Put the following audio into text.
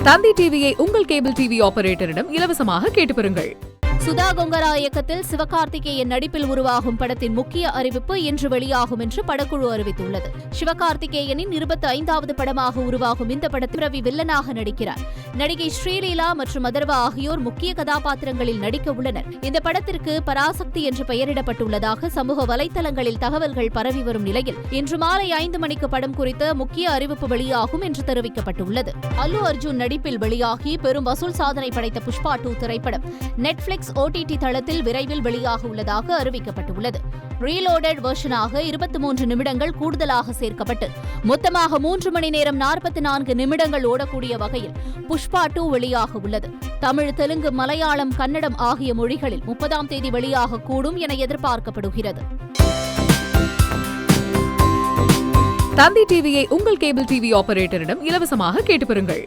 தந்தி டிவியை உங்கள் cable TV ஆபரேட்டரிடம் இலவசமாக கேட்டு பெறுங்கள். சுதா கொங்கரா இயக்கத்தில் சிவகார்த்திகேயன் நடிப்பில் உருவாகும் படத்தின் முக்கிய அறிவிப்பு இன்று வெளியாகும் என்று படக்குழு அறிவித்துள்ளது. சிவகார்த்திகேயனின் 25வது படமாக உருவாகும் இந்த படத்தில் ரவி வில்லனாக நடிக்கிறார். நடிகை ஸ்ரீலீலா மற்றும் அதர்வா ஆகியோர் முக்கிய கதாபாத்திரங்களில் நடிக்க உள்ளனர். இந்த படத்திற்கு பராசக்தி என்று பெயரிடப்பட்டுள்ளதாக சமூக வலைதளங்களில் தகவல்கள் பரவி வரும் நிலையில் இன்று மாலை 5 மணிக்கு படம் குறித்த முக்கிய அறிவிப்பு வெளியாகும் என்று தெரிவிக்கப்பட்டுள்ளது. அல்லு அர்ஜுன் நடிப்பில் வெளியாகி பெரும் வசூல் சாதனை படைத்த புஷ்பா 2 திரைப்படம் நெட்ஃபிளிக்ஸ் OTT தளத்தில் விரைவில் வெளியாக உள்ளதாக அறிவிக்கப்பட்டுள்ளது. ரீலோடட் வெர்ஷனாக 23 நிமிடங்கள் கூடுதலாக சேர்க்கப்பட்டு மொத்தமாக 3 மணி நேரம் 44 நிமிடங்கள் ஓடக்கூடிய வகையில் புஷ்பா 2 வெளியாக உள்ளது. தமிழ், தெலுங்கு, மலையாளம், கன்னடம் ஆகிய மொழிகளில் 30ஆம் தேதி வெளியாக கூடும் என எதிர்பார்க்கப்படுகிறது. தந்தி டிவியை உங்கள் கேபிள் டிவி ஆபரேட்டரிடம் இலவசமாக கேட்டு பெறுங்கள்.